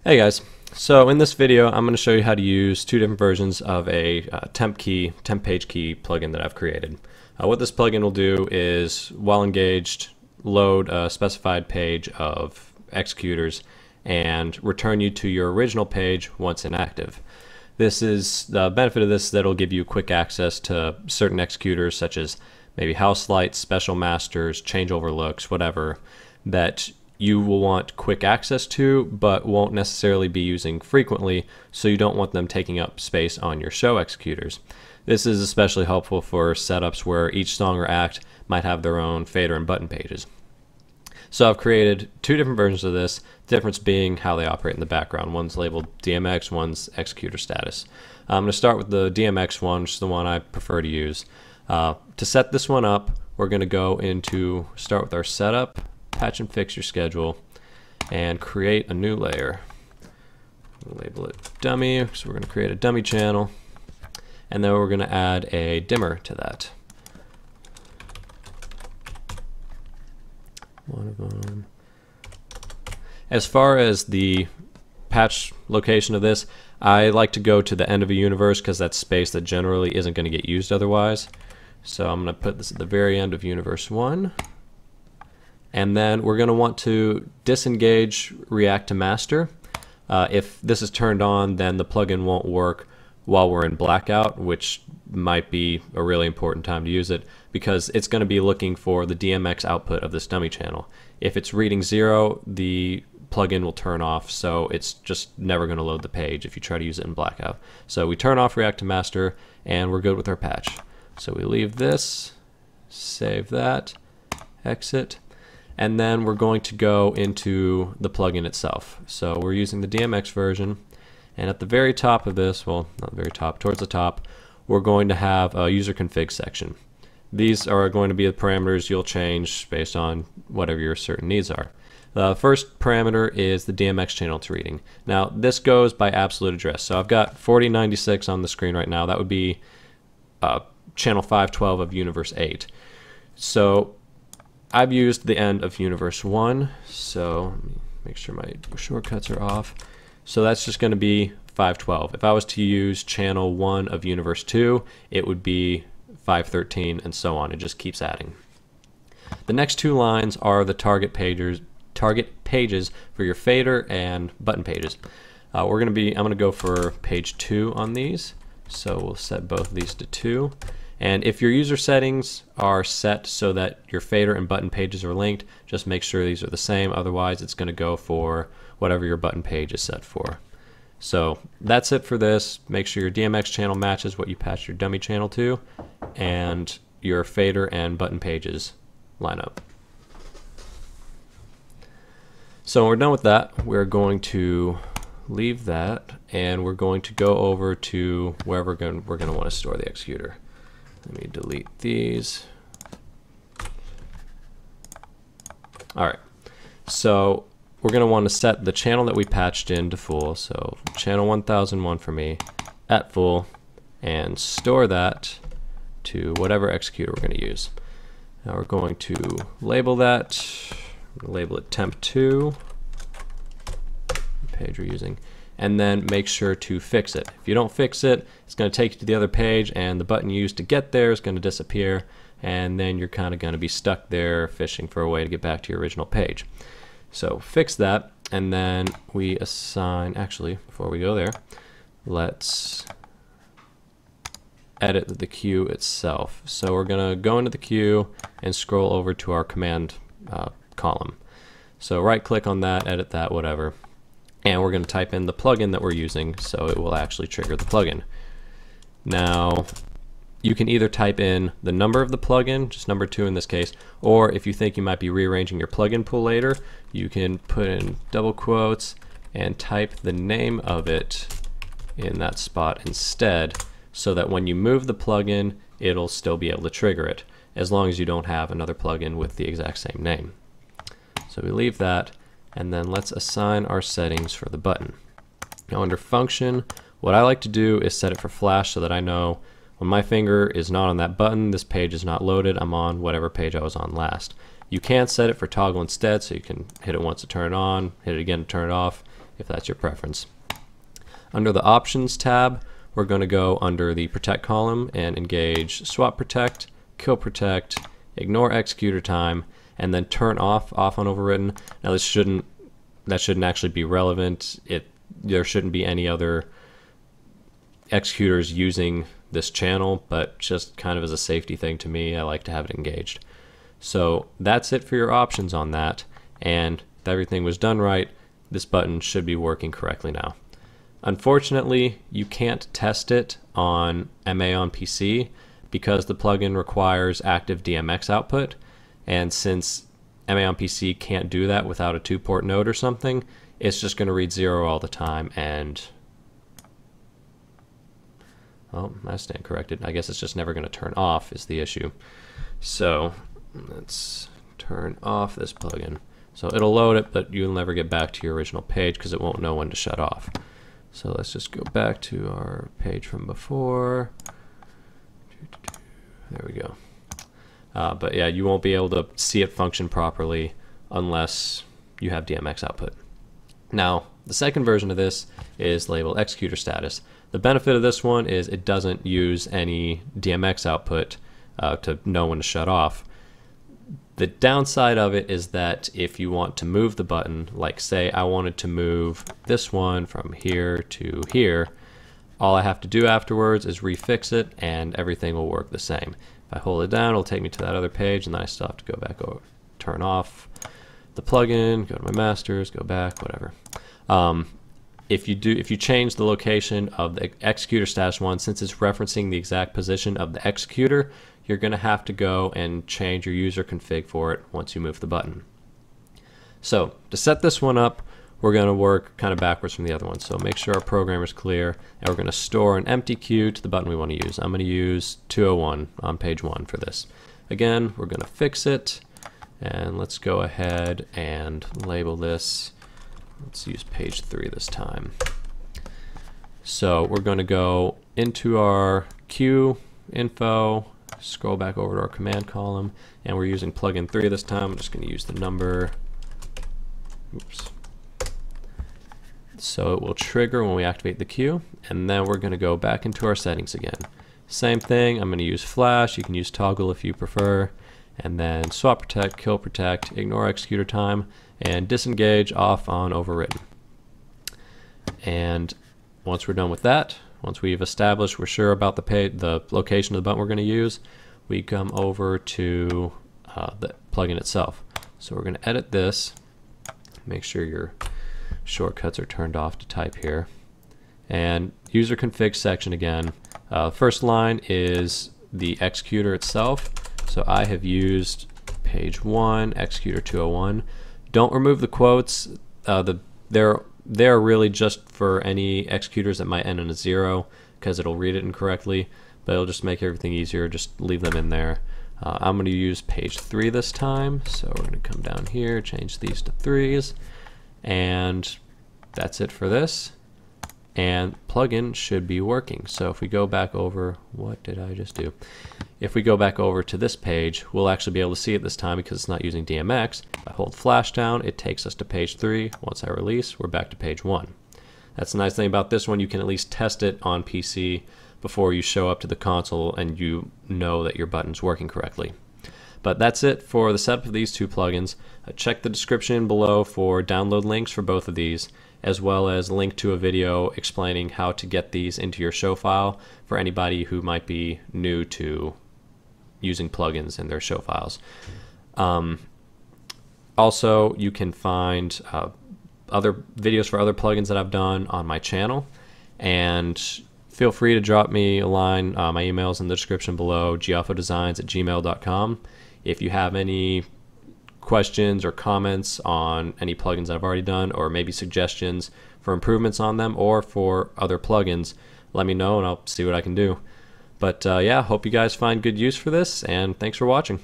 Hey guys, so in this video I'm going to show you how to use two different versions of a Temp-Page Key plugin that I've created. What this plugin will do is, while engaged, load a specified page of executors and return you to your original page once inactive. This is the benefit of this, that it'll give you quick access to certain executors such as maybe house lights, special masters, changeover looks, whatever, that you will want quick access to but won't necessarily be using frequently, so you don't want them taking up space on your show executors. This is especially helpful for setups where each song or act might have their own fader and button pages. So I've created two different versions of this, the difference being how they operate in the background. One's labeled DMX, one's executor status. I'm going to start with the DMX one, which is the one I prefer to use. To set this one up, we're going to go into, start with our setup, patch and fix your schedule, and create a new layer. We'll label it dummy, so we're going to create a dummy channel, and then we're going to add a dimmer to that. One of them. As far as the patch location of this, I like to go to the end of a universe because that's space that generally isn't going to get used otherwise. So I'm going to put this at the very end of universe 1. And then we're going to want to disengage React to Master. If this is turned on, then the plugin won't work while we're in blackout, which might be a really important time to use it, because it's going to be looking for the DMX output of this dummy channel. If it's reading 0, the plugin will turn off, so it's just never going to load the page if you try to use it in blackout. So we turn off React to Master, and we're good with our patch. So we leave this, save that, exit. And then we're going to go into the plugin itself. So we're using the DMX version, and at the very top of this, well, not very top, towards the top, we're going to have a user config section. These are going to be the parameters you'll change based on whatever your certain needs are. The first parameter is the DMX channel to reading. Now this goes by absolute address. So I've got 4096 on the screen right now. That would be channel 512 of universe 8. So I've used the end of universe 1, so let me make sure my shortcuts are off. So that's just going to be 512. If I was to use channel 1 of universe 2, it would be 513, and so on. It just keeps adding. The next two lines are the target pages for your fader and button pages. I'm going to go for page 2 on these, so we'll set both of these to 2. And if your user settings are set so that your fader and button pages are linked, just make sure these are the same. Otherwise, it's going to go for whatever your button page is set for. So that's it for this. Make sure your DMX channel matches what you patched your dummy channel to, and your fader and button pages line up. So when we're done with that, we're going to leave that, and we're going to go over to where we're going to want to store the executor. Let me delete these. Alright, so we're going to want to set the channel that we patched in to full, so channel 1001 for me, at full, and store that to whatever executor we're going to use. Now we're going to label that, label it temp2, page we're using, and then make sure to fix it. If you don't fix it, it's going to take you to the other page, and the button you used to get there is going to disappear, and then you're kind of going to be stuck there fishing for a way to get back to your original page. So fix that, and then we assign, actually, before we go there, let's edit the queue itself. So we're going to go into the queue and scroll over to our command column. So right click on that, edit that, whatever. And we're going to type in the plugin that we're using, so it will actually trigger the plugin. Now, you can either type in the number of the plugin, just number 2 in this case, or if you think you might be rearranging your plugin pool later, you can put in double quotes and type the name of it in that spot instead, so that when you move the plugin, it'll still be able to trigger it, as long as you don't have another plugin with the exact same name. So we leave that. And then let's assign our settings for the button. Now under function, what I like to do is set it for flash so that I know when my finger is not on that button, this page is not loaded, I'm on whatever page I was on last. You can set it for toggle instead, so you can hit it once to turn it on, hit it again to turn it off, if that's your preference. Under the Options tab, we're going to go under the Protect column and engage Swap Protect, Kill Protect, Ignore Executor Time, and then turn off on overwritten. Now that shouldn't actually be relevant. There shouldn't be any other executors using this channel, but just kind of as a safety thing to me, I like to have it engaged. So that's it for your options on that, and if everything was done right, this button should be working correctly now. Unfortunately, you can't test it on MA on PC because the plugin requires active DMX output, and since MA on PC can't do that without a 2-port node or something, it's just going to read 0 all the time, and oh, I stand corrected. I guess it's just never going to turn off is the issue. So let's turn off this plugin. So it'll load it, but you'll never get back to your original page because it won't know when to shut off. So let's just go back to our page from before. There we go. But yeah, you won't be able to see it function properly unless you have DMX output. Now, the second version of this is labeled executor status. The benefit of this one is it doesn't use any DMX output to know when to shut off. The downside of it is that if you want to move the button, like say I wanted to move this one from here to here, all I have to do afterwards is refix it and everything will work the same. If I hold it down, it'll take me to that other page, and then I still have to go back over, turn off the plugin, go to my masters, go back, whatever. If you change the location of the executor status one, since it's referencing the exact position of the executor, you're going to have to go and change your user config for it once you move the button. So to set this one up, we're going to work kind of backwards from the other one. So make sure our program is clear, and we're going to store an empty queue to the button we want to use. I'm going to use 201 on page 1 for this. Again, we're going to fix it, and let's go ahead and label this. Let's use page 3 this time. So we're going to go into our queue info, scroll back over to our command column, and we're using plugin 3 this time. I'm just going to use the number. Oops. So it will trigger when we activate the queue, and then we're going to go back into our settings again. Same thing, I'm going to use flash, you can use toggle if you prefer, and then swap protect, kill protect, ignore executor time, and disengage off on overwritten. And once we're done with that, once we've established we're sure about the location of the button we're going to use, we come over to the plugin itself. So we're going to edit this, make sure your shortcuts are turned off to type here, and user config section again. First line is the executor itself, so I have used page 1 executor 201. Don't remove the quotes. They're really just for any executors that might end in a 0 because it'll read it incorrectly, but it'll just make everything easier. Just leave them in there. I'm going to use page 3 this time, so we're going to come down here, change these to 3s, and that's it for this. And plugin should be working. So if we go back over, what did I just do? If we go back over to this page, we'll actually be able to see it this time because it's not using DMX. If I hold flash down, it takes us to page 3. Once I release, we're back to page 1. That's the nice thing about this one. You can at least test it on PC before you show up to the console and you know that your button's working correctly. But that's it for the setup of these two plugins. Check the description below for download links for both of these, as well as a link to a video explaining how to get these into your show file for anybody who might be new to using plugins in their show files. Also, you can find other videos for other plugins that I've done on my channel, and feel free to drop me a line. My email is in the description below, giaffodesigns@gmail.com. If you have any questions or comments on any plugins that I've already done, or maybe suggestions for improvements on them or for other plugins, let me know and I'll see what I can do. But yeah, hope you guys find good use for this, and thanks for watching.